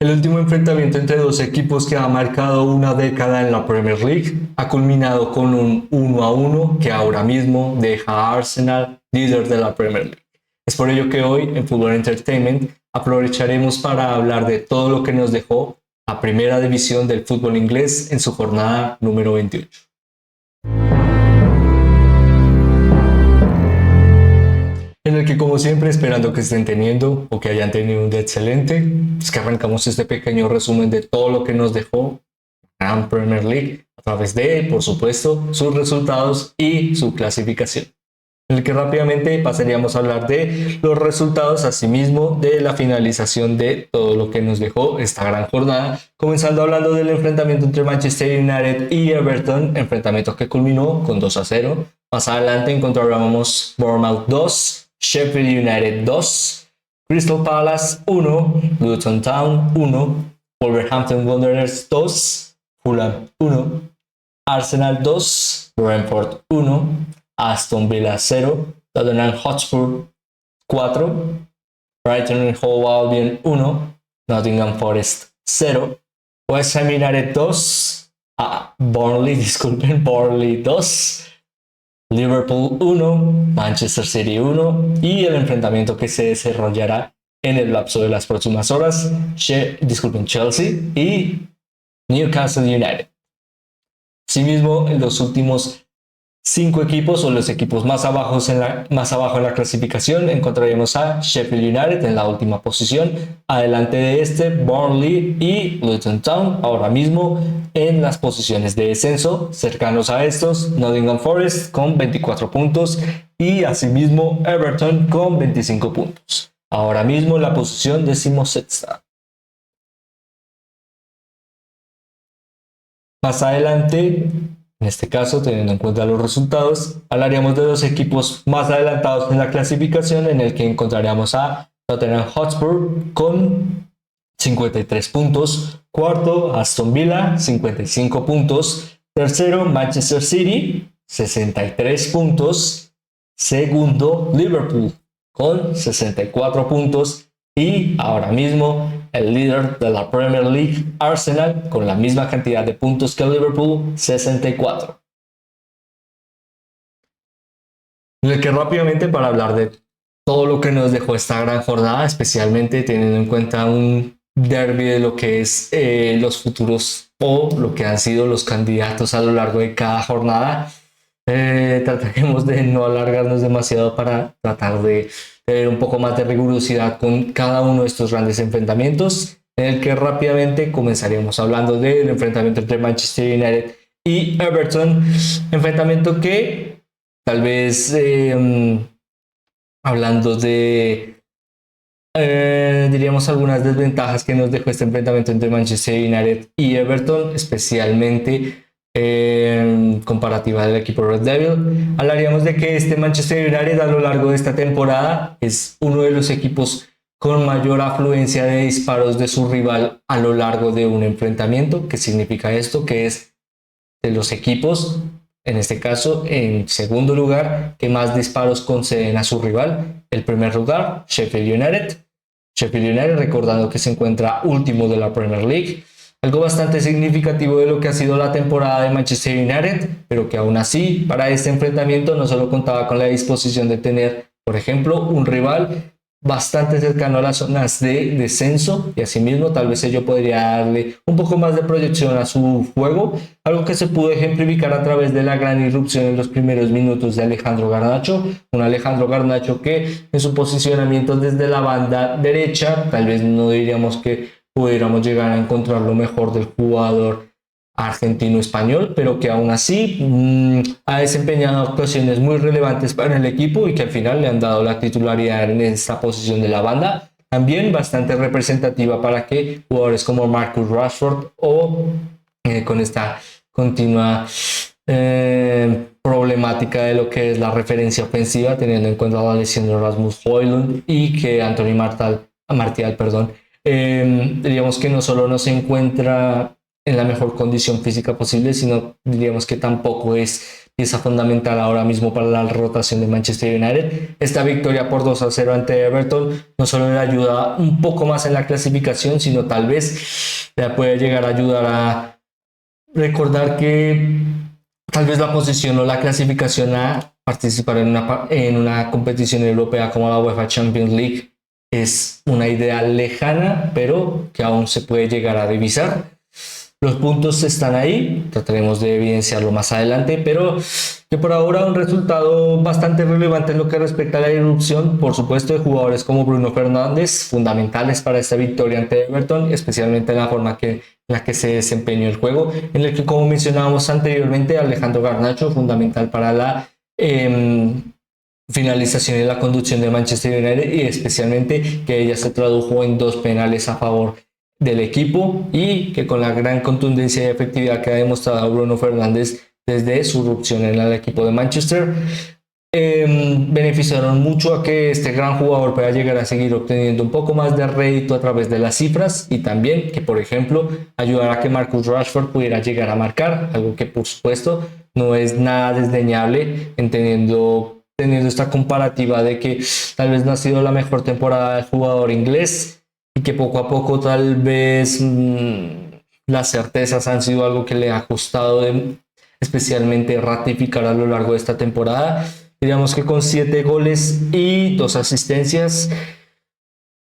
El último enfrentamiento entre dos equipos que ha marcado una década en la Premier League ha culminado con un 1-1 que ahora mismo deja a Arsenal líder de la Premier League. Es por ello que hoy en Football Entertainment aprovecharemos para hablar de todo lo que nos dejó la primera división del fútbol inglés en su jornada número 28. En el que, como siempre, esperando que estén teniendo o que hayan tenido un día excelente, es que arrancamos este pequeño resumen de todo lo que nos dejó la Gran Premier League a través de, por supuesto, sus resultados y su clasificación. En el que rápidamente pasaríamos a hablar de los resultados, asimismo de la finalización de todo lo que nos dejó esta gran jornada, comenzando hablando del enfrentamiento entre Manchester United y Everton, enfrentamiento que culminó con 2-0. Más adelante encontrábamos Bournemouth 2, Sheffield United 2, Crystal Palace 1, Luton Town 1, Wolverhampton Wanderers 2, Fulham 1, Arsenal 2, Brentford 1, Aston Villa 0, Tottenham Hotspur 4, Brighton and Hove Albion 1, Nottingham Forest 0, West Ham United 2, Burnley 2, Liverpool 1, Manchester City 1 y el enfrentamiento que se desarrollará en el lapso de las próximas horas, Chelsea y Newcastle United. Asimismo, en los últimos 5 equipos o los equipos más abajo en la clasificación encontraremos a Sheffield United en la última posición, adelante de este Burnley y Luton Town ahora mismo en las posiciones de descenso, cercanos a estos Nottingham Forest con 24 puntos y asimismo Everton con 25 puntos, ahora mismo en la posición 16ª. Más adelante, en este caso, teniendo en cuenta los resultados, hablaríamos de los equipos más adelantados en la clasificación, en el que encontraríamos a Tottenham Hotspur con 53 puntos, cuarto Aston Villa 55 puntos, tercero Manchester City 63 puntos, segundo Liverpool con 64 puntos y ahora mismo el líder de la Premier League, Arsenal, con la misma cantidad de puntos que Liverpool, 64. En el que rápidamente, para hablar de todo lo que nos dejó esta gran jornada, especialmente teniendo en cuenta un derbi de lo que es los futuros o lo que han sido los candidatos a lo largo de cada jornada, trataremos de no alargarnos demasiado para tratar de tener un poco más de rigurosidad con cada uno de estos grandes enfrentamientos, en el que rápidamente comenzaríamos hablando del enfrentamiento entre Manchester United y Everton, enfrentamiento que tal vez hablando de diríamos algunas desventajas que nos dejó este enfrentamiento entre Manchester United y Everton, especialmente comparativa del equipo Red Devil, hablaríamos de que este Manchester United a lo largo de esta temporada es uno de los equipos con mayor afluencia de disparos de su rival a lo largo de un enfrentamiento. ¿Qué significa esto? Que es de los equipos, en este caso en segundo lugar, que más disparos conceden a su rival. El primer lugar, Sheffield United, recordando que se encuentra último de la Premier League. Algo bastante significativo de lo que ha sido la temporada de Manchester United, pero que aún así para este enfrentamiento no solo contaba con la disposición de tener, por ejemplo, un rival bastante cercano a las zonas de descenso y asimismo tal vez ello podría darle un poco más de proyección a su juego, algo que se pudo ejemplificar a través de la gran irrupción en los primeros minutos de Alejandro Garnacho, un Alejandro Garnacho que en su posicionamiento desde la banda derecha, tal vez no diríamos que pudiéramos llegar a encontrar lo mejor del jugador argentino-español, pero que aún así ha desempeñado actuaciones muy relevantes para el equipo y que al final le han dado la titularidad en esta posición de la banda. También bastante representativa para que jugadores como Marcus Rashford o con esta continua problemática de lo que es la referencia ofensiva, teniendo en cuenta la lesión de Rasmus Højlund y que Anthony Martial, diríamos que no solo no se encuentra en la mejor condición física posible, sino diríamos que tampoco es pieza fundamental ahora mismo para la rotación de Manchester United. Esta victoria por 2-0 ante Everton no solo le ayuda un poco más en la clasificación, sino tal vez le puede llegar a ayudar a recordar que tal vez la posición o la clasificación a participar en una competición europea como la UEFA Champions League es una idea lejana, pero que aún se puede llegar a divisar. Los puntos están ahí, trataremos de evidenciarlo más adelante, pero que por ahora un resultado bastante relevante en lo que respecta a la irrupción, por supuesto, de jugadores como Bruno Fernández, fundamentales para esta victoria ante Everton, especialmente en la forma en la que se desempeñó el juego, en el que, como mencionábamos anteriormente, Alejandro Garnacho, fundamental para la finalización y la conducción de Manchester United, y especialmente que ella se tradujo en 2 penales a favor del equipo, y que con la gran contundencia y efectividad que ha demostrado Bruno Fernández desde su irrupción en el equipo de Manchester, beneficiaron mucho a que este gran jugador pueda llegar a seguir obteniendo un poco más de rédito a través de las cifras, y también que, por ejemplo, ayudara a que Marcus Rashford pudiera llegar a marcar, algo que por supuesto no es nada desdeñable, teniendo esta comparativa de que tal vez no ha sido la mejor temporada del jugador inglés, y que poco a poco tal vez las certezas han sido algo que le ha costado especialmente ratificar a lo largo de esta temporada. Diríamos que con 7 goles y 2 asistencias,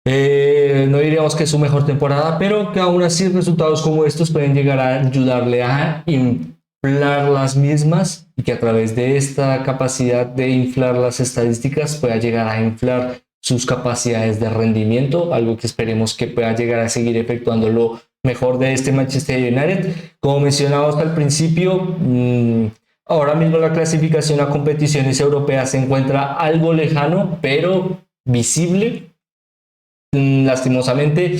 no diríamos que es su mejor temporada, pero que aún así resultados como estos pueden llegar a ayudarle a inflar las mismas, y que a través de esta capacidad de inflar las estadísticas pueda llegar a inflar sus capacidades de rendimiento, algo que esperemos que pueda llegar a seguir efectuando lo mejor de este Manchester United. Como mencionamos al principio, ahora mismo la clasificación a competiciones europeas se encuentra algo lejano, pero visible. Lastimosamente,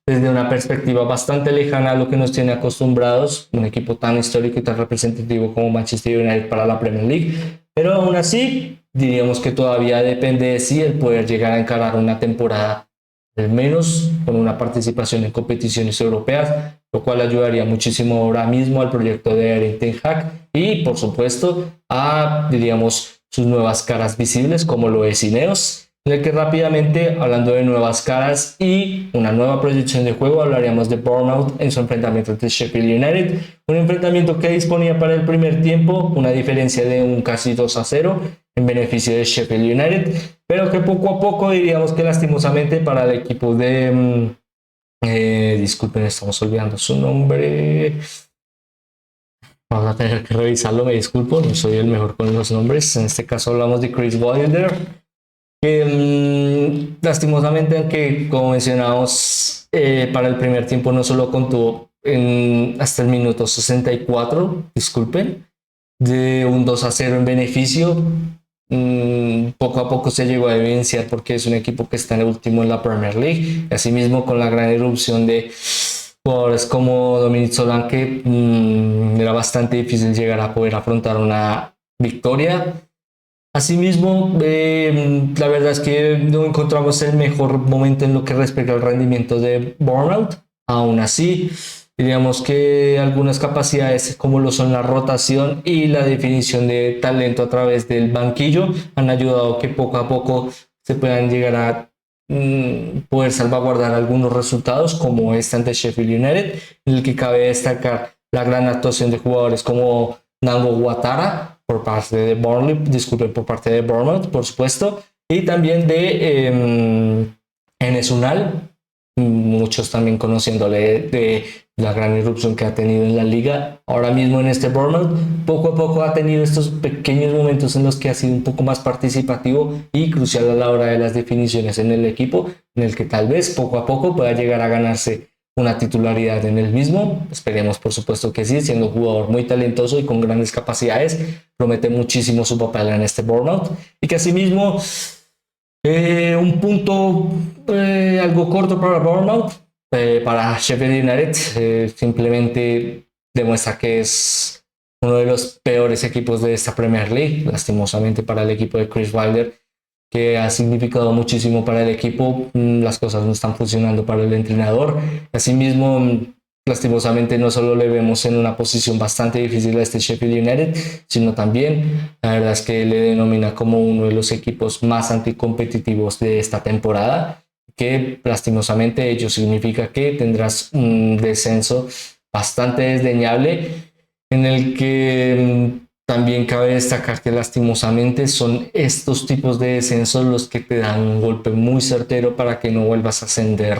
desde una perspectiva bastante lejana a lo que nos tiene acostumbrados un equipo tan histórico y tan representativo como Manchester United para la Premier League, pero aún así diríamos que todavía depende de sí el poder llegar a encarar una temporada al menos con una participación en competiciones europeas, lo cual ayudaría muchísimo ahora mismo al proyecto de Erik ten Hag y por supuesto a, diríamos, sus nuevas caras visibles como lo es Ineos, en el que rápidamente, hablando de nuevas caras y una nueva proyección de juego, hablaríamos de Bournemouth en su enfrentamiento ante Sheffield United, un enfrentamiento que disponía para el primer tiempo una diferencia de un casi 2-0 en beneficio de Sheffield United, pero que poco a poco diríamos que lastimosamente para el equipo de disculpen, estamos olvidando su nombre, vamos a tener que revisarlo, me disculpo, no soy el mejor con los nombres, en este caso hablamos de Chris Wilder, que lastimosamente, aunque como mencionamos, para el primer tiempo no solo contó hasta el minuto 64, disculpen, de un 2-0 en beneficio, poco a poco se llegó a evidenciar porque es un equipo que está en el último en la Premier League, y asimismo con la gran irrupción de jugadores como Dominic Solanke, era bastante difícil llegar a poder afrontar una victoria. Asimismo, la verdad es que no encontramos el mejor momento en lo que respecta al rendimiento de Bournemouth. Aún así, diríamos que algunas capacidades como lo son la rotación y la definición de talento a través del banquillo han ayudado a que poco a poco se puedan llegar a poder salvaguardar algunos resultados como este ante Sheffield United, en el que cabe destacar la gran actuación de jugadores como Nango Ouattara por parte de por parte de Bournemouth, por supuesto, y también de Enes Unal, muchos también conociéndole de la gran irrupción que ha tenido en la liga. Ahora mismo en este Bournemouth, poco a poco ha tenido estos pequeños momentos en los que ha sido un poco más participativo y crucial a la hora de las definiciones en el equipo, en el que tal vez poco a poco pueda llegar a ganarse una titularidad en el mismo. Esperemos por supuesto que sí, siendo un jugador muy talentoso y con grandes capacidades, promete muchísimo su papel en este Bournemouth, y que asimismo un punto algo corto para Bournemouth, para Sheffield United simplemente demuestra que es uno de los peores equipos de esta Premier League, lastimosamente para el equipo de Chris Wilder, que ha significado muchísimo para el equipo. Las cosas no están funcionando para el entrenador. Asimismo, lastimosamente no solo le vemos en una posición bastante difícil a este Sheffield United, sino también la verdad es que le denomina como uno de los equipos más anticompetitivos de esta temporada, que lastimosamente ello significa que tendrás un descenso bastante desdeñable en el que también cabe destacar que lastimosamente son estos tipos de descensos los que te dan un golpe muy certero para que no vuelvas a ascender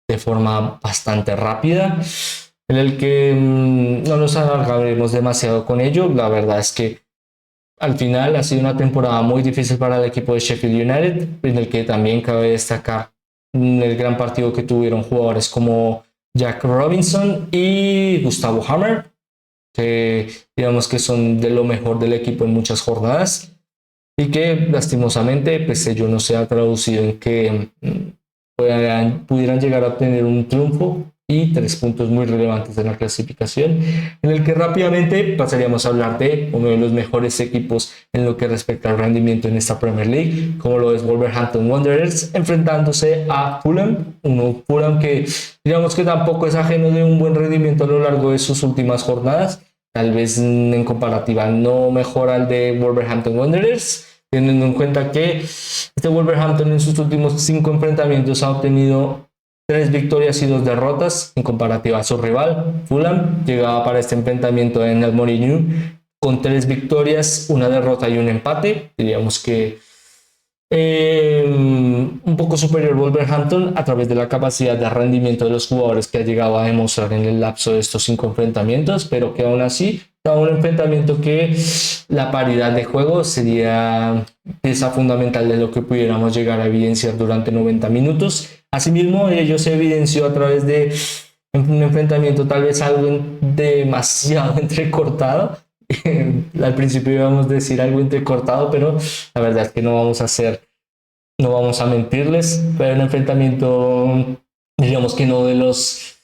de forma bastante rápida, en el que no nos alargaremos demasiado con ello. La verdad es que al final ha sido una temporada muy difícil para el equipo de Sheffield United, en el que también cabe destacar el gran partido que tuvieron jugadores como Jack Robinson y Gustavo Hammer, que digamos que son de lo mejor del equipo en muchas jornadas y que lastimosamente pues ello no se ha traducido en que pudieran llegar a obtener un triunfo y 3 puntos muy relevantes en la clasificación, en el que rápidamente pasaríamos a hablar de uno de los mejores equipos en lo que respecta al rendimiento en esta Premier League, como lo es Wolverhampton Wanderers, enfrentándose a Fulham, Fulham que digamos que tampoco es ajeno de un buen rendimiento a lo largo de sus últimas jornadas, tal vez en comparativa no mejor al de Wolverhampton Wanderers, teniendo en cuenta que este Wolverhampton en sus últimos 5 enfrentamientos ha obtenido 3 victorias y 2 derrotas en comparativa a su rival. Fulham llegaba para este enfrentamiento en el Molineux con 3 victorias, 1 derrota y un empate. Diríamos que un poco superior Wolverhampton a través de la capacidad de rendimiento de los jugadores que ha llegado a demostrar en el lapso de estos 5 enfrentamientos, pero que aún así da un enfrentamiento que la paridad de juego sería pieza fundamental de lo que pudiéramos llegar a evidenciar durante 90 minutos. Asimismo, ello se evidenció a través de un enfrentamiento tal vez algo demasiado entrecortado. Al principio íbamos a decir algo entrecortado, pero la verdad es que no vamos a mentirles, fue un enfrentamiento, digamos que no de los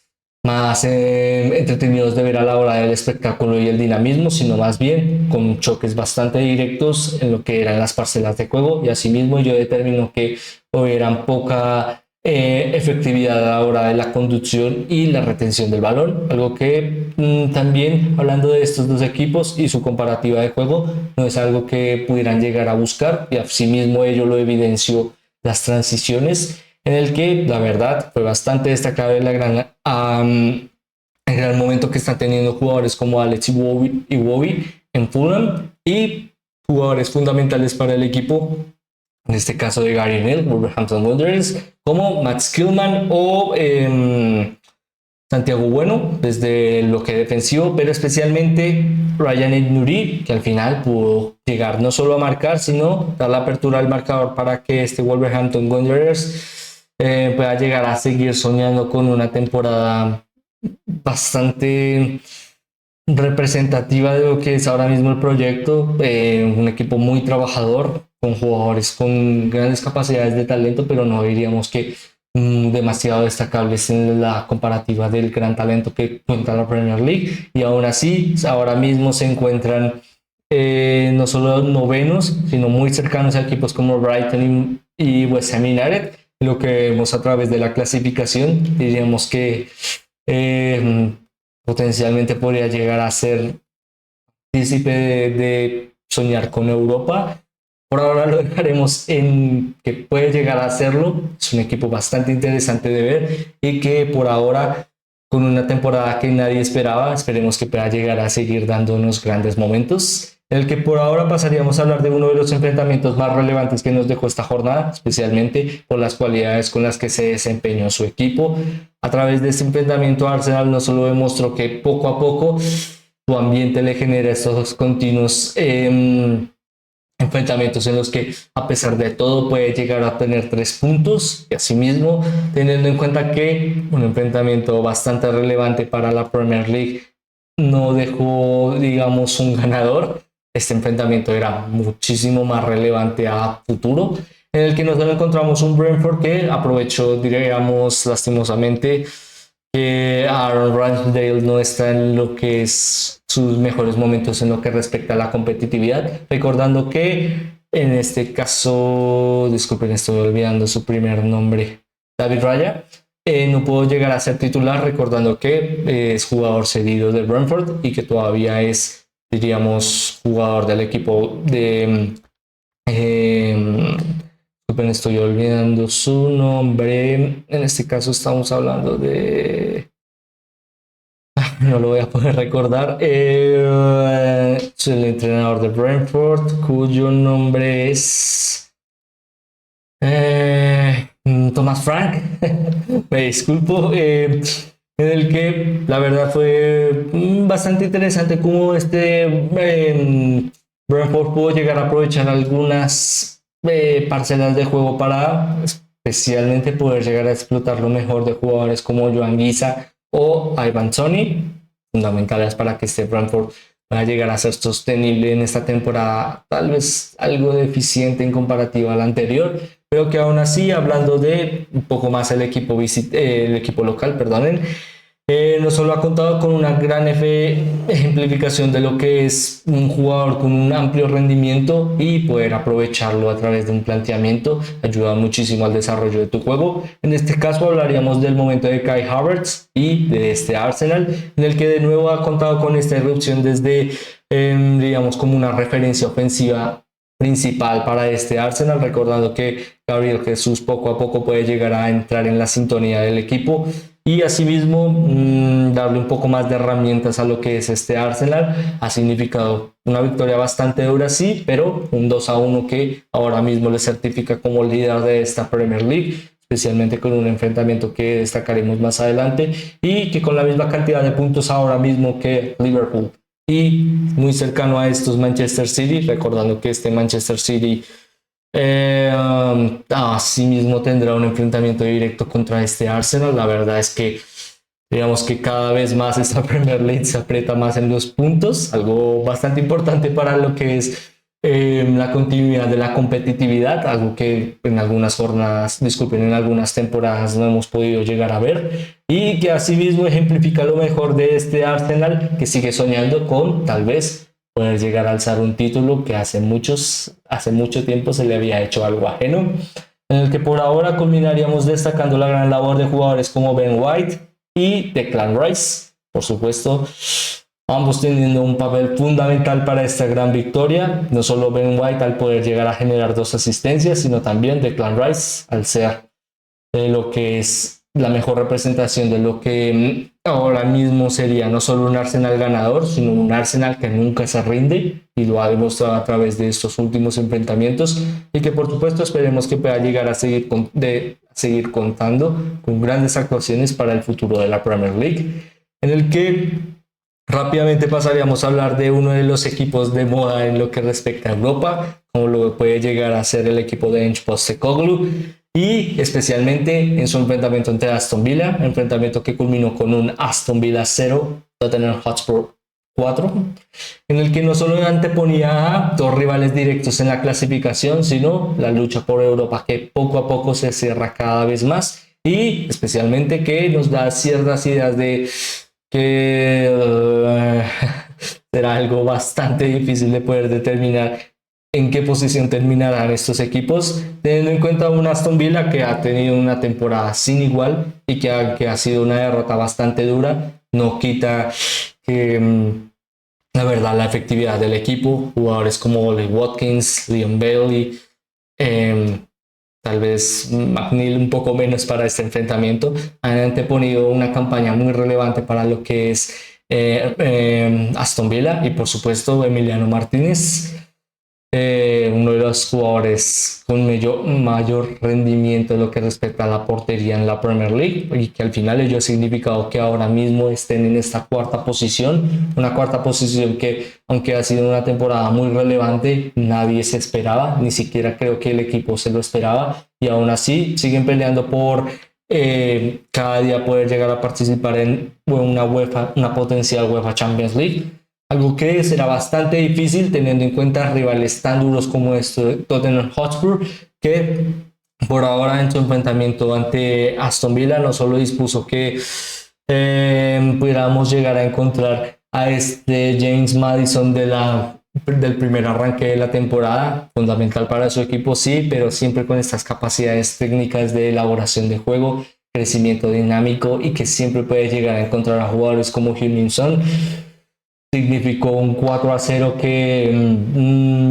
más entretenidos de ver a la hora del espectáculo y el dinamismo, sino más bien con choques bastante directos en lo que eran las parcelas de juego, y asimismo yo determino que hubieran poca efectividad a la hora de la conducción y la retención del balón, algo que también hablando de estos dos equipos y su comparativa de juego no es algo que pudieran llegar a buscar, y asimismo ello lo evidenció las transiciones, en el que la verdad fue bastante destacable el gran momento que están teniendo jugadores como Alex Iwobi en Fulham y jugadores fundamentales para el equipo, en este caso de Gary Neville, Wolverhampton Wanderers, como Matt Skillman o Santiago Bueno desde lo que defensivo, pero especialmente Ryan Nuri, que al final pudo llegar no solo a marcar, sino dar la apertura al marcador para que este Wolverhampton Wanderers pueda llegar a seguir soñando con una temporada bastante representativa de lo que es ahora mismo el proyecto, un equipo muy trabajador, con jugadores con grandes capacidades de talento, pero no diríamos que demasiado destacables en la comparativa del gran talento que cuenta la Premier League, y aún así ahora mismo se encuentran no solo novenos, sino muy cercanos a equipos como Brighton y West Ham United. Lo que vemos a través de la clasificación, diríamos que potencialmente podría llegar a ser partícipe de soñar con Europa. Por ahora lo dejaremos en que puede llegar a hacerlo. Es un equipo bastante interesante de ver y que por ahora, con una temporada que nadie esperaba, esperemos que pueda llegar a seguir dándonos grandes momentos. En el que por ahora pasaríamos a hablar de uno de los enfrentamientos más relevantes que nos dejó esta jornada, especialmente por las cualidades con las que se desempeñó su equipo. A través de este enfrentamiento, Arsenal no solo demostró que poco a poco su ambiente le genera estos continuos enfrentamientos en los que a pesar de todo puede llegar a tener 3 puntos, y asimismo teniendo en cuenta que un enfrentamiento bastante relevante para la Premier League no dejó, digamos, un ganador. Este enfrentamiento era muchísimo más relevante a futuro, en el que nos encontramos un Brentford que aprovechó, diríamos, lastimosamente que Aaron Ramsdale no está en lo que es sus mejores momentos en lo que respecta a la competitividad, recordando que en este caso, disculpen, estoy olvidando su primer nombre, David Raya, no pudo llegar a ser titular, recordando que es jugador cedido del Brentford y que todavía es, diríamos, jugador del equipo de... estoy olvidando su nombre. En este caso estamos hablando de... No lo voy a poder recordar. Soy el entrenador de Brentford, cuyo nombre es... Thomas Frank. Me disculpo. En el que la verdad fue bastante interesante cómo Brentford pudo llegar a aprovechar algunas parcelas de juego para especialmente poder llegar a explotar lo mejor de jugadores como Joan Guisa o Ivan Toney, fundamentales para que este Brentford pueda llegar a ser sostenible en esta temporada, tal vez algo deficiente en comparativa a la anterior, pero que aún así, hablando de un poco más el equipo local, perdonen, no solo ha contado con una gran ejemplificación de lo que es un jugador con un amplio rendimiento y poder aprovecharlo a través de un planteamiento ayuda muchísimo al desarrollo de tu juego. En este caso hablaríamos del momento de Kai Havertz y de este Arsenal, en el que de nuevo ha contado con esta irrupción desde, digamos, como una referencia ofensiva principal para este Arsenal, recordando que Gabriel Jesús poco a poco puede llegar a entrar en la sintonía del equipo y asimismo darle un poco más de herramientas a lo que es este Arsenal. Ha significado una victoria bastante dura, sí, pero un 2-1 que ahora mismo le certifica como líder de esta Premier League, especialmente con un enfrentamiento que destacaremos más adelante y que con la misma cantidad de puntos ahora mismo que Liverpool y muy cercano a estos Manchester City, recordando que este Manchester City asimismo tendrá un enfrentamiento directo contra este Arsenal. La verdad es que digamos que cada vez más esta Premier League se aprieta más en los puntos, algo bastante importante para lo que es la continuidad de la competitividad, algo que en algunas jornadas, disculpen, en algunas temporadas no hemos podido llegar a ver y que asimismo ejemplifica lo mejor de este Arsenal que sigue soñando con tal vez poder llegar a alzar un título que hace mucho tiempo se le había hecho algo ajeno, en el que por ahora culminaríamos destacando la gran labor de jugadores como Ben White y Declan Rice, por supuesto, ambos teniendo un papel fundamental para esta gran victoria, no solo Ben White al poder llegar a generar 2 asistencias, sino también Declan Rice al ser lo que es la mejor representación de lo que ahora mismo sería no solo un Arsenal ganador, sino un Arsenal que nunca se rinde y lo ha demostrado a través de estos últimos enfrentamientos y que por supuesto esperemos que pueda llegar a seguir contando con grandes actuaciones para el futuro de la Premier League, en el que rápidamente pasaríamos a hablar de uno de los equipos de moda en lo que respecta a Europa, como lo puede llegar a ser el equipo de Ange Postecoglou, y especialmente en su enfrentamiento ante Aston Villa, enfrentamiento que culminó con un Aston Villa 0, Tottenham Hotspur 4, en el que no solo anteponía a 2 rivales directos en la clasificación, sino la lucha por Europa que poco a poco se cierra cada vez más y especialmente que nos da ciertas ideas de que será algo bastante difícil de poder determinar en qué posición terminarán estos equipos, teniendo en cuenta un Aston Villa que ha tenido una temporada sin igual y que ha sido una derrota bastante dura. No quita que la verdad la efectividad del equipo, jugadores como Ollie Watkins, Leon Bailey, tal vez McNeil un poco menos para este enfrentamiento, han anteponido una campaña muy relevante para lo que es Aston Villa y por supuesto Emiliano Martínez, uno de los jugadores con mayor rendimiento en lo que respecta a la portería en la Premier League y que al final ello ha significado que ahora mismo estén en esta cuarta posición, una cuarta posición que aunque ha sido una temporada muy relevante nadie se esperaba, ni siquiera creo que el equipo se lo esperaba y aún así siguen peleando por cada día poder llegar a participar en una potencial UEFA Champions League. Algo que será bastante difícil teniendo en cuenta rivales tan duros como Tottenham Hotspur, que por ahora en su enfrentamiento ante Aston Villa no solo dispuso que pudiéramos llegar a encontrar a este James Maddison del primer arranque de la temporada, fundamental para su equipo, sí, pero siempre con estas capacidades técnicas de elaboración de juego crecimiento dinámico y que siempre puede llegar a encontrar a jugadores como Heung-min Son. Significó un 4-0 que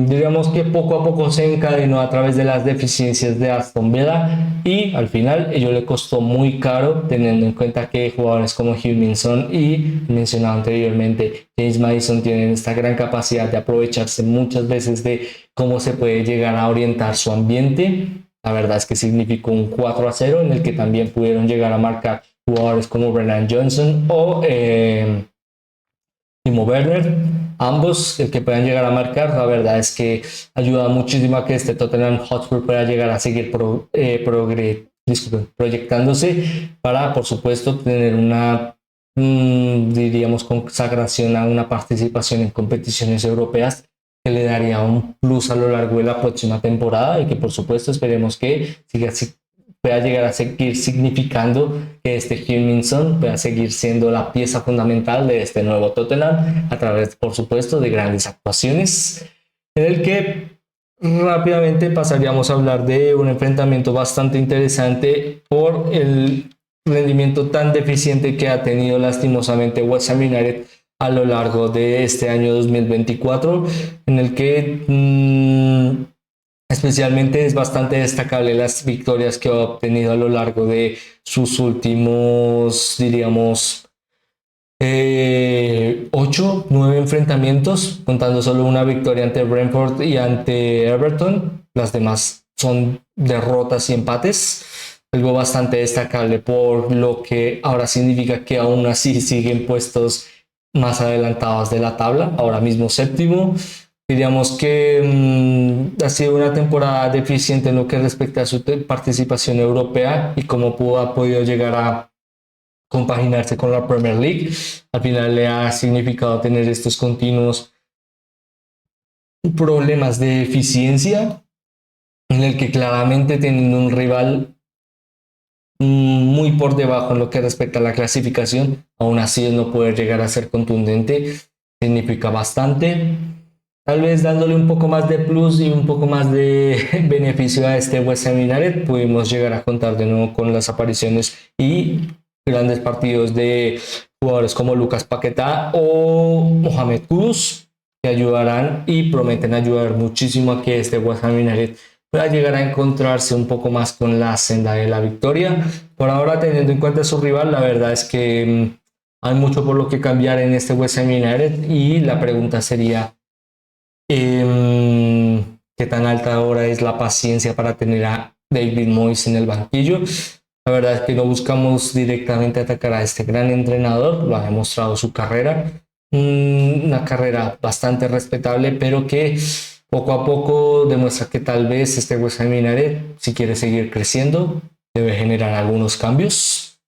digamos que poco a poco se encadenó a través de las deficiencias de Aston Villa y al final ello le costó muy caro, teniendo en cuenta que jugadores como Heung-min Son y mencionado anteriormente James Maddison tienen esta gran capacidad de aprovecharse muchas veces de cómo se puede llegar a orientar su ambiente. La verdad es que significó un 4-0 en el que también pudieron llegar a marcar jugadores como Brennan Johnson o Timo Werner, ambos el que puedan llegar a marcar. La verdad es que ayuda muchísimo a que este Tottenham Hotspur pueda llegar a seguir proyectándose para, por supuesto, tener una, diríamos, consagración a una participación en competiciones europeas que le daría un plus a lo largo de la próxima temporada y que, por supuesto, esperemos que siga así, pueda llegar a seguir significando que este Heung-min Son pueda seguir siendo la pieza fundamental de este nuevo Tottenham a través, por supuesto, de grandes actuaciones, en el que rápidamente pasaríamos a hablar de un enfrentamiento bastante interesante por el rendimiento tan deficiente que ha tenido lastimosamente West Ham United a lo largo de este año 2024, en el que especialmente es bastante destacable las victorias que ha obtenido a lo largo de sus últimos, diríamos, 8, 9 enfrentamientos, contando solo una victoria ante Brentford y ante Everton. Las demás son derrotas y empates. Algo bastante destacable por lo que ahora significa que aún así siguen puestos más adelantados de la tabla, ahora mismo séptimo. Diríamos que ha sido una temporada deficiente en lo que respecta a su participación europea y cómo ha podido llegar a compaginarse con la Premier League. Al final le ha significado tener estos continuos problemas de eficiencia, en el que claramente teniendo un rival muy por debajo en lo que respecta a la clasificación, aún así no poder llegar a ser contundente significa bastante. Tal vez dándole un poco más de plus y un poco más de beneficio a este West Ham United, pudimos llegar a contar de nuevo con las apariciones y grandes partidos de jugadores como Lucas Paquetá o Mohamed Kudus, que ayudarán y prometen ayudar muchísimo a que este West Ham United pueda llegar a encontrarse un poco más con la senda de la victoria. Por ahora, teniendo en cuenta su rival, la verdad es que hay mucho por lo que cambiar en este West Ham United y la pregunta sería qué tan alta ahora es la paciencia para tener a David Moyes en el banquillo. La verdad es que no buscamos directamente atacar a este gran entrenador, lo ha demostrado su carrera, una carrera bastante respetable, pero que poco a poco demuestra que tal vez este West Ham United, si quiere seguir creciendo, debe generar algunos cambios,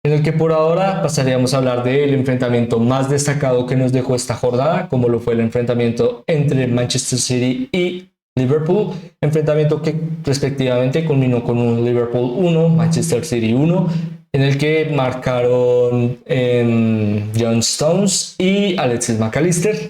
en el que por ahora pasaríamos a hablar del enfrentamiento más destacado que nos dejó esta jornada, como lo fue el enfrentamiento entre Manchester City y Liverpool, enfrentamiento que respectivamente culminó con un Liverpool 1, Manchester City 1, en el que marcaron John Stones y Alexis McAllister.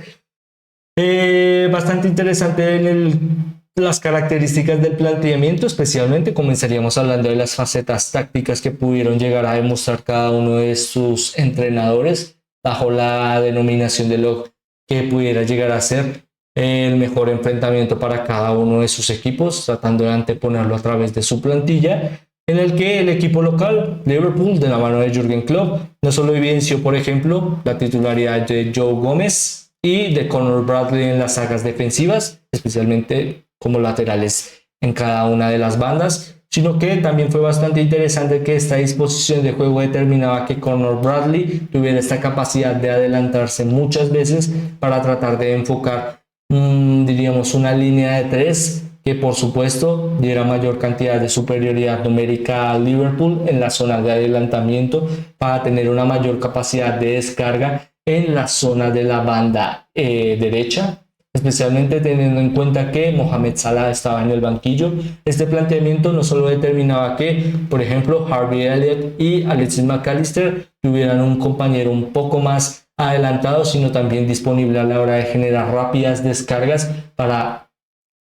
Bastante interesante en las características del planteamiento, especialmente comenzaríamos hablando de las facetas tácticas que pudieron llegar a demostrar cada uno de sus entrenadores bajo la denominación de lo que pudiera llegar a ser el mejor enfrentamiento para cada uno de sus equipos, tratando de anteponerlo a través de su plantilla, en el que el equipo local, Liverpool, de la mano de Jürgen Klopp, no solo evidenció, por ejemplo, la titularidad de Joe Gómez y de Connor Bradley en las sagas defensivas, especialmente como laterales en cada una de las bandas, sino que también fue bastante interesante que esta disposición de juego determinaba que Connor Bradley tuviera esta capacidad de adelantarse muchas veces para tratar de enfocar, diríamos, una línea de 3 que por supuesto diera mayor cantidad de superioridad numérica a Liverpool en la zona de adelantamiento para tener una mayor capacidad de descarga en la zona de la banda derecha, especialmente teniendo en cuenta que Mohamed Salah estaba en el banquillo. Este planteamiento no solo determinaba que, por ejemplo, Harvey Elliott y Alexis McAllister tuvieran un compañero un poco más adelantado, sino también disponible a la hora de generar rápidas descargas para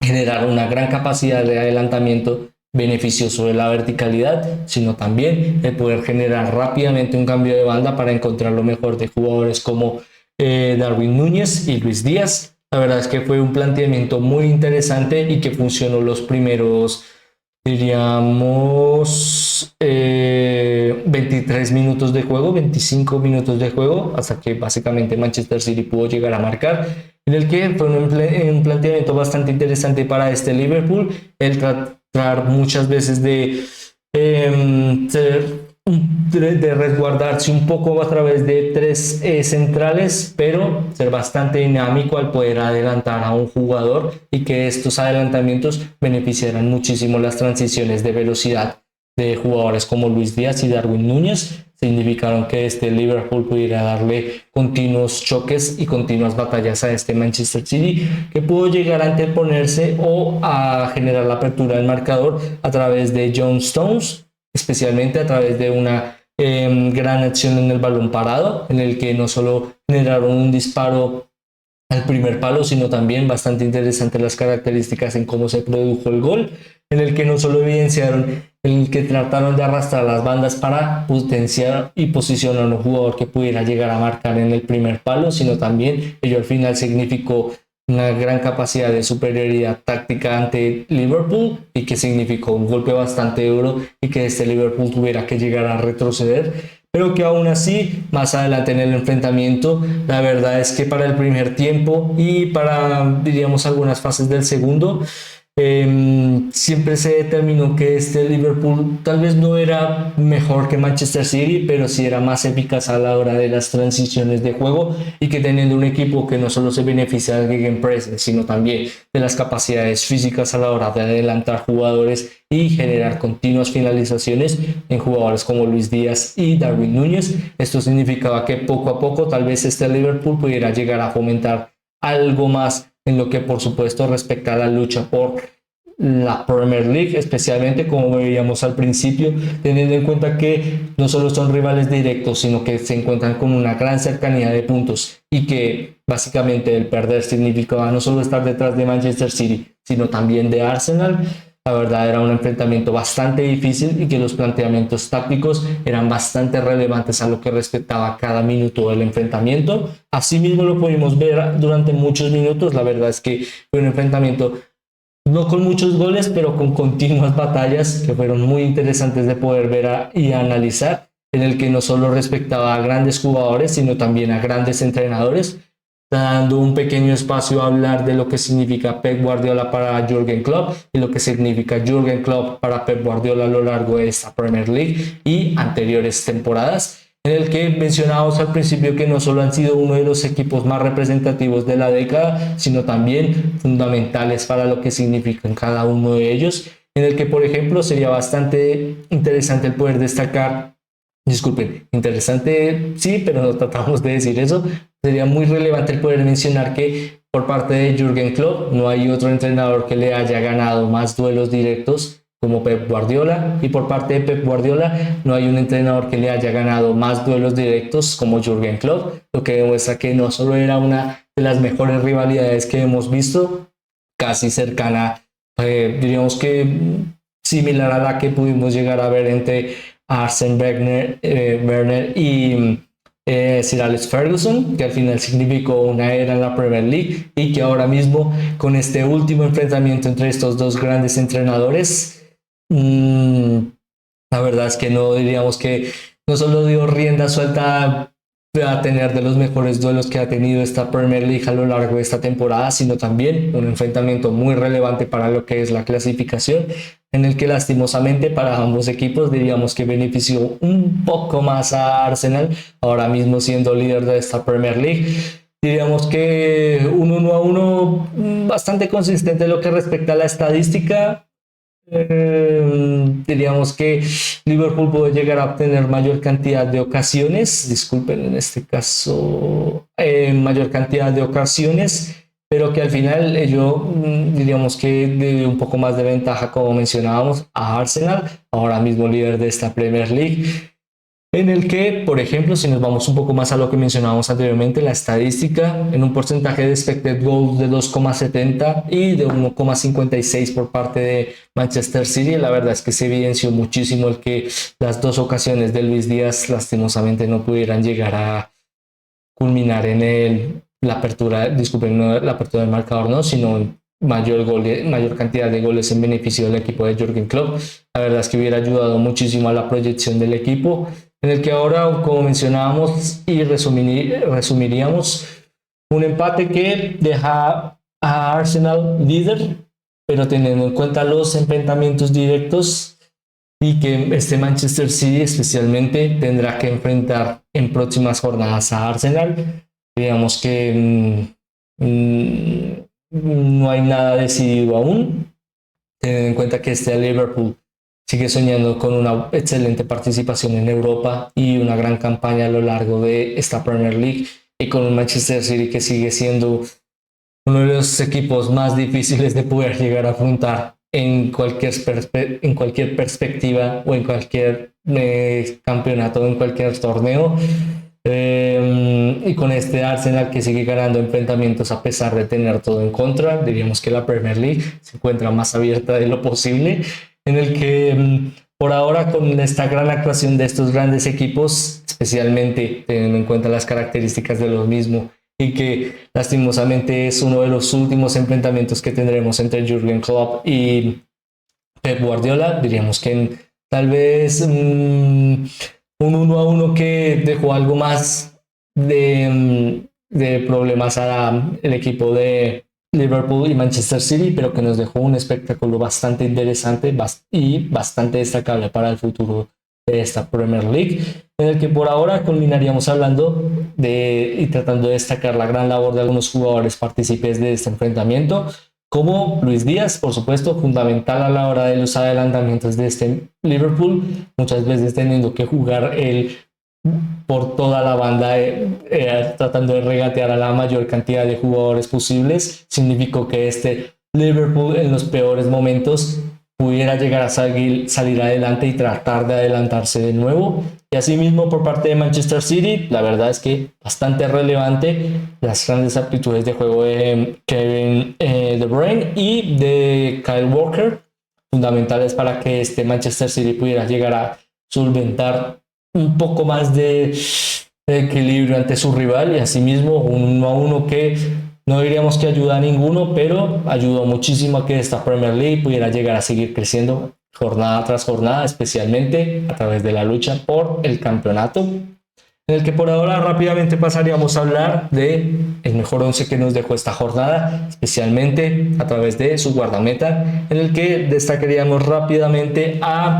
generar una gran capacidad de adelantamiento beneficioso de la verticalidad, sino también el poder generar rápidamente un cambio de banda para encontrar lo mejor de jugadores como Darwin Núñez y Luis Díaz. La verdad es que fue un planteamiento muy interesante y que funcionó los primeros, diríamos, 23 minutos de juego, 25 minutos de juego, hasta que básicamente Manchester City pudo llegar a marcar, en el que fue un planteamiento bastante interesante para este Liverpool, el tratar muchas veces de resguardarse un poco a través de tres centrales, pero ser bastante dinámico al poder adelantar a un jugador y que estos adelantamientos beneficiaran muchísimo las transiciones de velocidad de jugadores como Luis Díaz y Darwin Núñez. Significaron que este Liverpool pudiera darle continuos choques y continuas batallas a este Manchester City, que pudo llegar a anteponerse o a generar la apertura del marcador a través de John Stones, especialmente a través de una gran acción en el balón parado, en el que no solo generaron un disparo al primer palo, sino también bastante interesantes las características en cómo se produjo el gol, en el que no solo evidenciaron, en el que trataron de arrastrar las bandas para potenciar y posicionar a un jugador que pudiera llegar a marcar en el primer palo, sino también ello al final significó una gran capacidad de superioridad táctica ante Liverpool y que significó un golpe bastante duro y que este Liverpool tuviera que llegar a retroceder, pero que aún así más adelante en el enfrentamiento, la verdad es que para el primer tiempo y para, diríamos, algunas fases del segundo, siempre se determinó que este Liverpool tal vez no era mejor que Manchester City, pero sí era más eficaz a la hora de las transiciones de juego, y que teniendo un equipo que no solo se beneficia del gegenpress, sino también de las capacidades físicas a la hora de adelantar jugadores y generar continuas finalizaciones en jugadores como Luis Díaz y Darwin Núñez, esto significaba que poco a poco tal vez este Liverpool pudiera llegar a fomentar algo más en lo que por supuesto respecta a la lucha por la Premier League, especialmente como veíamos al principio, teniendo en cuenta que no solo son rivales directos, sino que se encuentran con una gran cercanía de puntos y que básicamente el perder significaba no solo estar detrás de Manchester City, sino también de Arsenal. La verdad era un enfrentamiento bastante difícil y que los planteamientos tácticos eran bastante relevantes a lo que respectaba cada minuto del enfrentamiento. Asimismo lo pudimos ver durante muchos minutos. La verdad es que fue un enfrentamiento no con muchos goles, pero con continuas batallas que fueron muy interesantes de poder ver y analizar, en el que no solo respectaba a grandes jugadores, sino también a grandes entrenadores, dando un pequeño espacio a hablar de lo que significa Pep Guardiola para Jürgen Klopp y lo que significa Jürgen Klopp para Pep Guardiola a lo largo de esta Premier League y anteriores temporadas, en el que mencionábamos al principio que no solo han sido uno de los equipos más representativos de la década, sino también fundamentales para lo que significan cada uno de ellos, en el que, por ejemplo, sería bastante interesante el poder destacar. Disculpen, interesante sí, pero no tratamos de decir eso. Sería muy relevante el poder mencionar que por parte de Jürgen Klopp no hay otro entrenador que le haya ganado más duelos directos como Pep Guardiola, y por parte de Pep Guardiola no hay un entrenador que le haya ganado más duelos directos como Jürgen Klopp, lo que demuestra que no solo era una de las mejores rivalidades que hemos visto, casi cercana, diríamos que similar a la que pudimos llegar a ver entre Arsene Wenger y Sir Alex Ferguson, que al final significó una era en la Premier League, y que ahora mismo con este último enfrentamiento entre estos dos grandes entrenadores, la verdad es que no diríamos que no solo dio rienda suelta a tener de los mejores duelos que ha tenido esta Premier League a lo largo de esta temporada, sino también un enfrentamiento muy relevante para lo que es la clasificación, en el que lastimosamente para ambos equipos diríamos que benefició un poco más a Arsenal, ahora mismo siendo líder de esta Premier League. Diríamos que un 1-1 bastante consistente en lo que respecta a la estadística. Diríamos que Liverpool pudo llegar a obtener mayor cantidad de ocasiones, disculpen en este caso, mayor cantidad de ocasiones, pero que al final ello diríamos que le dio un poco más de ventaja, como mencionábamos, a Arsenal, ahora mismo líder de esta Premier League. en el que, por ejemplo, si nos vamos un poco más a lo que mencionábamos anteriormente, la estadística en un porcentaje de expected goals de 2,70 y de 1,56 por parte de Manchester City, la verdad es que se evidenció muchísimo el que las dos ocasiones de Luis Díaz lastimosamente no pudieran llegar a culminar en la apertura, disculpen, no la apertura del marcador, no, sino mayor cantidad de goles en beneficio del equipo de Jürgen Klopp. La verdad es que hubiera ayudado muchísimo a la proyección del equipo, en el que ahora, como mencionábamos y resumiríamos, un empate que deja a Arsenal líder, pero teniendo en cuenta los enfrentamientos directos y que este Manchester City especialmente tendrá que enfrentar en próximas jornadas a Arsenal. Digamos que no hay nada decidido aún, teniendo en cuenta que este Liverpool sigue soñando con una excelente participación en Europa y una gran campaña a lo largo de esta Premier League, y con un Manchester City que sigue siendo uno de los equipos más difíciles de poder llegar a afrontar en cualquier perspectiva o en cualquier campeonato, en cualquier torneo. Y con este Arsenal que sigue ganando enfrentamientos a pesar de tener todo en contra, diríamos que la Premier League se encuentra más abierta de lo posible, en el que por ahora, con esta gran actuación de estos grandes equipos, especialmente teniendo en cuenta las características de los mismos, y que lastimosamente es uno de los últimos enfrentamientos que tendremos entre Jürgen Klopp y Pep Guardiola, diríamos que tal vez un 1-1 que dejó algo más de problemas al equipo de Liverpool y Manchester City, pero que nos dejó un espectáculo bastante interesante y bastante destacable para el futuro de esta Premier League, en el que por ahora culminaríamos hablando y tratando de destacar la gran labor de algunos jugadores partícipes de este enfrentamiento, como Luis Díaz, por supuesto, fundamental a la hora de los adelantamientos de este Liverpool, muchas veces teniendo que jugar él por toda la banda, tratando de regatear a la mayor cantidad de jugadores posibles. Significó que este Liverpool en los peores momentos pudiera llegar a salir adelante y tratar de adelantarse de nuevo. Y asimismo por parte de Manchester City, la verdad es que bastante relevante las grandes aptitudes de juego de Kevin De Bruyne y de Kyle Walker, fundamentales para que este Manchester City pudiera llegar a solventar un poco más de equilibrio ante su rival, y asimismo un 1-1 que no diríamos que ayuda a ninguno, pero ayudó muchísimo a que esta Premier League pudiera llegar a seguir creciendo jornada tras jornada, especialmente a través de la lucha por el campeonato, en el que por ahora rápidamente pasaríamos a hablar de el mejor 11 que nos dejó esta jornada, especialmente a través de su guardameta, en el que destacaríamos rápidamente a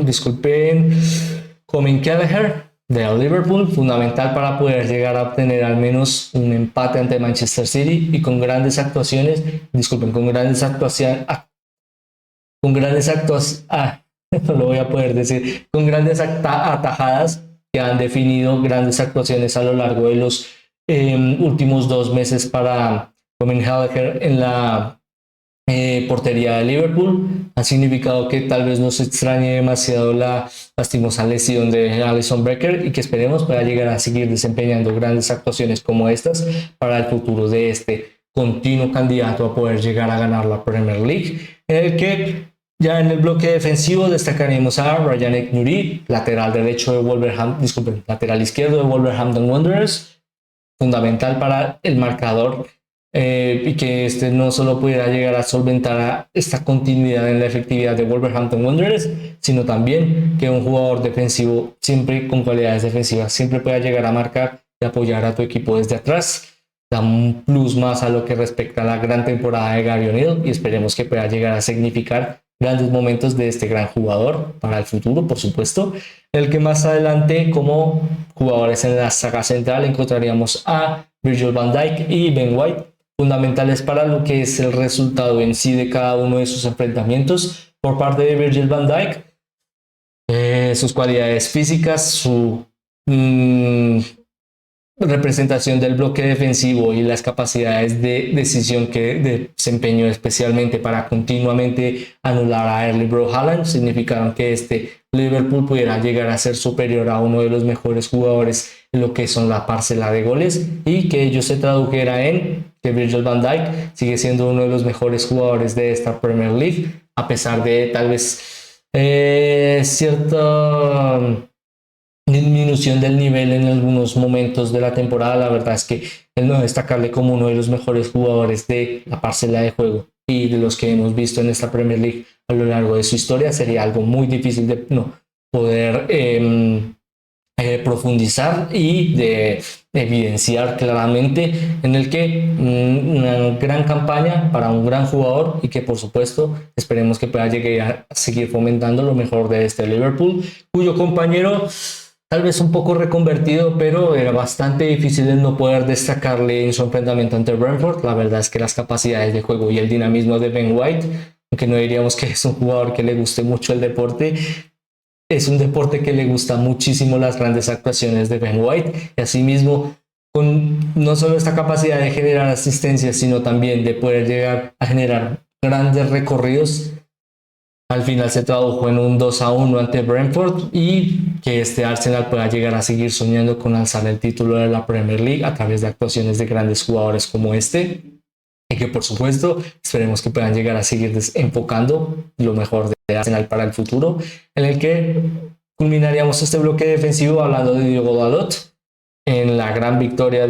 disculpen, Colin Kelleher de Liverpool, fundamental para poder llegar a obtener al menos un empate ante Manchester City, y con grandes actuaciones, disculpen, no lo voy a poder decir, con grandes atajadas que han definido grandes actuaciones a lo largo de los últimos 2 meses para Colin Kelleher en la portería de Liverpool. Ha significado que tal vez nos extrañe demasiado la lastimosa lesión de Alisson Becker, y que esperemos pueda llegar a seguir desempeñando grandes actuaciones como estas para el futuro de este continuo candidato a poder llegar a ganar la Premier League, en el que ya en el bloque defensivo destacaremos a Ryan Ek-Nuri, lateral derecho de lateral izquierdo de Wolverhampton Wanderers, fundamental para el marcador, y que este no solo pudiera llegar a solventar esta continuidad en la efectividad de Wolverhampton Wanderers, sino también que un jugador defensivo siempre con cualidades defensivas siempre pueda llegar a marcar y apoyar a tu equipo desde atrás. Da un plus más a lo que respecta a la gran temporada de Gary O'Neill, y esperemos que pueda llegar a significar grandes momentos de este gran jugador para el futuro, por supuesto. El que más adelante, como jugadores en la saga central, encontraríamos a Virgil van Dijk y Ben White, fundamentales para lo que es el resultado en sí de cada uno de sus enfrentamientos. Por parte de Virgil van Dijk, sus cualidades físicas, representación del bloque defensivo y las capacidades de decisión que desempeñó especialmente para continuamente anular a Erling Braut Haaland significaron que este Liverpool pudiera llegar a ser superior a uno de los mejores jugadores en lo que son la parcela de goles y que ello se tradujera en que Virgil van Dijk sigue siendo uno de los mejores jugadores de esta Premier League a pesar de tal vez cierta disminución del nivel en algunos momentos de la temporada. La verdad es que el no destacarle como uno de los mejores jugadores de la parcela de juego y de los que hemos visto en esta Premier League a lo largo de su historia sería algo muy difícil de poder profundizar y de evidenciar claramente, en el que una gran campaña para un gran jugador y que por supuesto esperemos que pueda llegar a seguir fomentando lo mejor de este Liverpool, cuyo compañero tal vez un poco reconvertido, pero era bastante difícil de no poder destacarle en su enfrentamiento ante Brentford. La verdad es que las capacidades de juego y el dinamismo de Ben White, aunque no diríamos que es un jugador que le guste mucho el deporte, es un deporte que le gusta muchísimo las grandes actuaciones de Ben White y asimismo con no solo esta capacidad de generar asistencias, sino también de poder llegar a generar grandes recorridos. Al final se tradujo en un 2-1 ante Brentford y que este Arsenal pueda llegar a seguir soñando con alzar el título de la Premier League a través de actuaciones de grandes jugadores como este y que por supuesto esperemos que puedan llegar a seguir enfocando lo mejor de Arsenal para el futuro, en el que culminaríamos este bloque defensivo hablando de Diogo Dalot en la gran victoria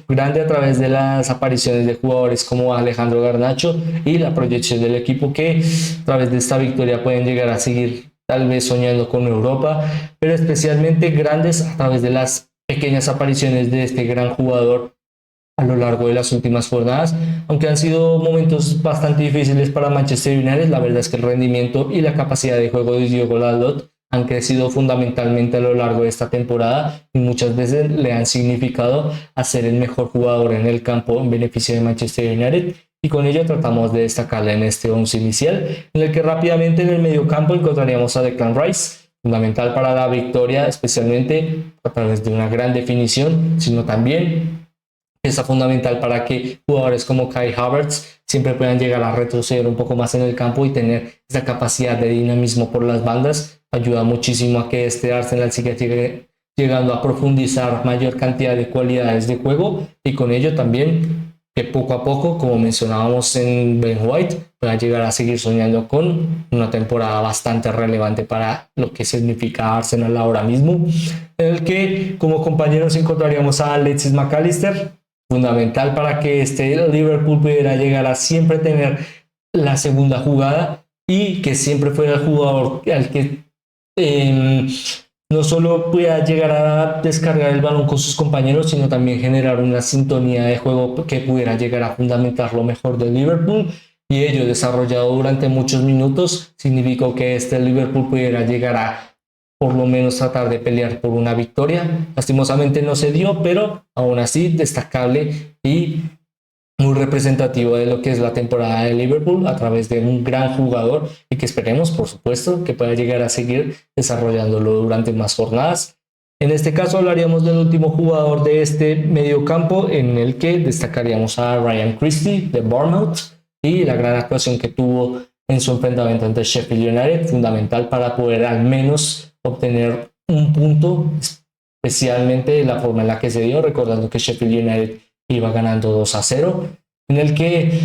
grande a través de las apariciones de jugadores como Alejandro Garnacho y la proyección del equipo que a través de esta victoria pueden llegar a seguir tal vez soñando con Europa, pero especialmente grandes a través de las pequeñas apariciones de este gran jugador a lo largo de las últimas jornadas, aunque han sido momentos bastante difíciles para Manchester United. La verdad es que el rendimiento y la capacidad de juego de Diogo Dalot han crecido fundamentalmente a lo largo de esta temporada y muchas veces le han significado a ser el mejor jugador en el campo en beneficio de Manchester United, y con ello tratamos de destacarle en este 11 inicial, en el que rápidamente en el mediocampo encontraríamos a Declan Rice, fundamental para la victoria, especialmente a través de una gran definición, sino también pieza fundamental para que jugadores como Kai Havertz siempre puedan llegar a retroceder un poco más en el campo y tener esa capacidad de dinamismo por las bandas. Ayuda muchísimo a que este Arsenal siga llegando a profundizar mayor cantidad de cualidades de juego y con ello también que poco a poco, como mencionábamos en Ben White, pueda llegar a seguir soñando con una temporada bastante relevante para lo que significa Arsenal ahora mismo, en el que como compañeros encontraríamos a Alexis McAllister, fundamental para que este Liverpool pudiera llegar a siempre tener la segunda jugada y que siempre fuera el jugador al que no solo pueda llegar a descargar el balón con sus compañeros, sino también generar una sintonía de juego que pudiera llegar a fundamentar lo mejor del Liverpool, y ello desarrollado durante muchos minutos significó que este Liverpool pudiera llegar a por lo menos tratar de pelear por una victoria. Lastimosamente no se dio, pero aún así destacable y muy representativo de lo que es la temporada de Liverpool a través de un gran jugador y que esperemos, por supuesto, que pueda llegar a seguir desarrollándolo durante más jornadas. En este caso hablaríamos del último jugador de este mediocampo, en el que destacaríamos a Ryan Christie de Bournemouth y la gran actuación que tuvo en su enfrentamiento ante Sheffield United, fundamental para poder al menos obtener un punto, especialmente de la forma en la que se dio, recordando que Sheffield United iba ganando 2-0, en el que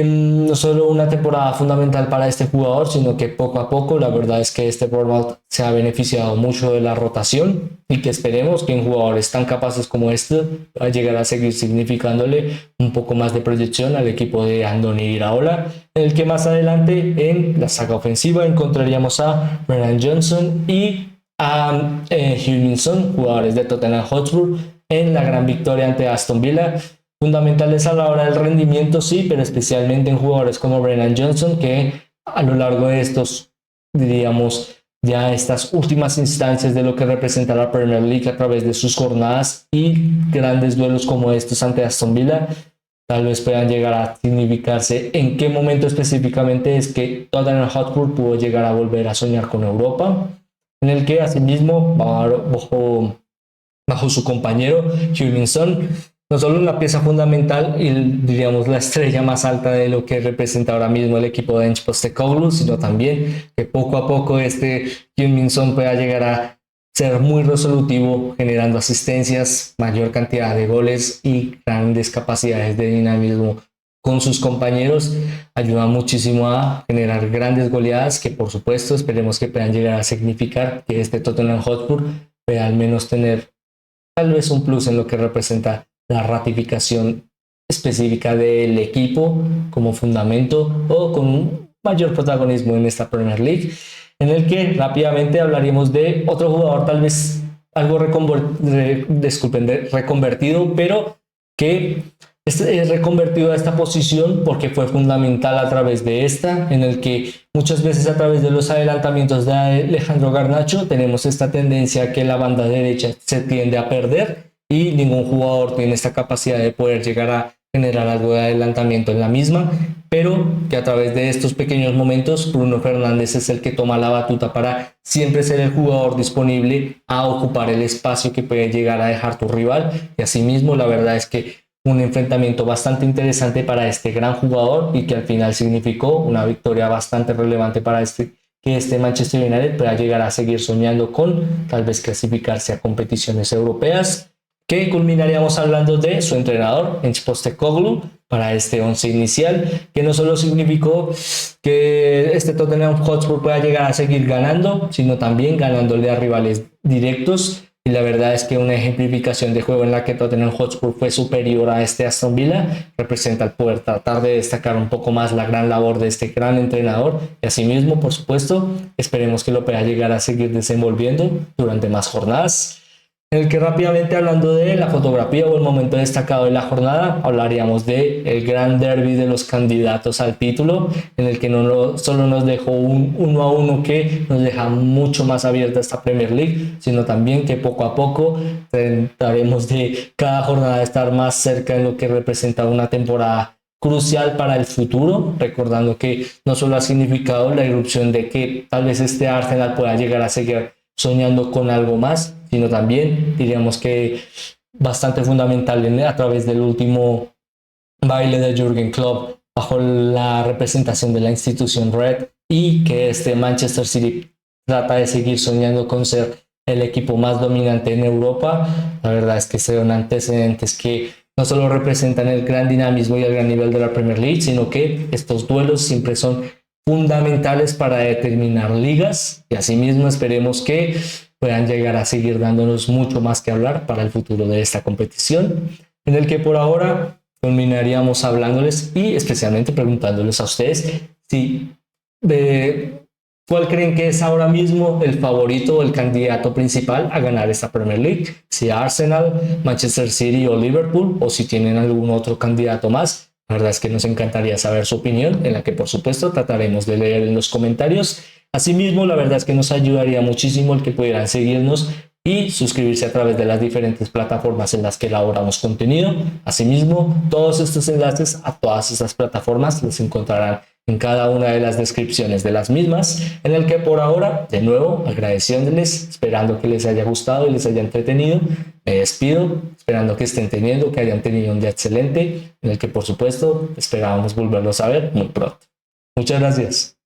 no solo una temporada fundamental para este jugador, sino que poco a poco la verdad es que este Bournemouth se ha beneficiado mucho de la rotación y que esperemos que en jugadores tan capaces como este va a llegar a seguir significándole un poco más de proyección al equipo de Andoni Iraola, en el que más adelante en la saga ofensiva encontraríamos a Brennan Johnson y a Hugminson, jugadores de Tottenham Hotspur, en la gran victoria ante Aston Villa. Fundamentales a la hora del rendimiento, sí, pero especialmente en jugadores como Brennan Johnson, que a lo largo de estos, diríamos, ya estas últimas instancias de lo que representa la Premier League a través de sus jornadas y grandes duelos como estos ante Aston Villa, tal vez puedan llegar a significarse en qué momento específicamente es que Tottenham Hotspur pudo llegar a volver a soñar con Europa, en el que asimismo bajo bajo su compañero Heung-min Son, no solo una pieza fundamental y diríamos la estrella más alta de lo que representa ahora mismo el equipo de Ange Postecoglou, sino también que poco a poco este Heung-min Son pueda llegar a ser muy resolutivo, generando asistencias, mayor cantidad de goles y grandes capacidades de dinamismo con sus compañeros. Ayuda muchísimo a generar grandes goleadas que por supuesto esperemos que puedan llegar a significar que este Tottenham Hotspur pueda al menos tener tal vez un plus en lo que representa la ratificación específica del equipo como fundamento o con un mayor protagonismo en esta Premier League, en el que rápidamente hablaríamos de otro jugador tal vez algo reconvertido, pero que es reconvertido a esta posición porque fue fundamental a través de esta, en el que muchas veces a través de los adelantamientos de Alejandro Garnacho tenemos esta tendencia que la banda derecha se tiende a perder y ningún jugador tiene esta capacidad de poder llegar a generar algo de adelantamiento en la misma, pero que a través de estos pequeños momentos Bruno Fernández es el que toma la batuta para siempre ser el jugador disponible a ocupar el espacio que puede llegar a dejar tu rival, y asimismo la verdad es que un enfrentamiento bastante interesante para este gran jugador y que al final significó una victoria bastante relevante para que este Manchester United pueda llegar a seguir soñando con tal vez clasificarse a competiciones europeas, que culminaríamos hablando de su entrenador, Ange Postecoglou, para este once inicial, que no solo significó que este Tottenham Hotspur pueda llegar a seguir ganando, sino también ganándole a rivales directos. Y la verdad es que una ejemplificación de juego en la que Tottenham Hotspur fue superior a este Aston Villa representa el poder tratar de destacar un poco más la gran labor de este gran entrenador, y asimismo, por supuesto, esperemos que lo pueda llegar a seguir desenvolviendo durante más jornadas, en el que rápidamente hablando de la fotografía o el momento destacado de la jornada, hablaríamos de el gran derby de los candidatos al título, en el que solo nos dejó un 1-1 que nos deja mucho más abierta esta Premier League, sino también que poco a poco trataremos de cada jornada estar más cerca de lo que representa una temporada crucial para el futuro, recordando que no solo ha significado la irrupción de que tal vez este Arsenal pueda llegar a seguir soñando con algo más, sino también diríamos que bastante fundamental a través del último baile de Jürgen Klopp bajo la representación de la institución Red, y que este Manchester City trata de seguir soñando con ser el equipo más dominante en Europa. La verdad es que son antecedentes que no solo representan el gran dinamismo y el gran nivel de la Premier League, sino que estos duelos siempre son fundamentales para determinar ligas, y asimismo esperemos que puedan llegar a seguir dándonos mucho más que hablar para el futuro de esta competición, en el que por ahora culminaríamos hablándoles y especialmente preguntándoles a ustedes si cuál creen que es ahora mismo el favorito o el candidato principal a ganar esta Premier League, si Arsenal, Manchester City o Liverpool, o si tienen algún otro candidato más. La verdad es que nos encantaría saber su opinión, en la que por supuesto trataremos de leer en los comentarios. Asimismo, la verdad es que nos ayudaría muchísimo el que pudieran seguirnos y suscribirse a través de las diferentes plataformas en las que elaboramos contenido. Asimismo, todos estos enlaces a todas estas plataformas los encontrarán en cada una de las descripciones de las mismas, en el que por ahora, de nuevo, agradeciéndoles, esperando que les haya gustado y les haya entretenido, me despido, esperando que estén teniendo, que hayan tenido un día excelente, en el que por supuesto esperábamos volverlos a ver muy pronto. Muchas gracias.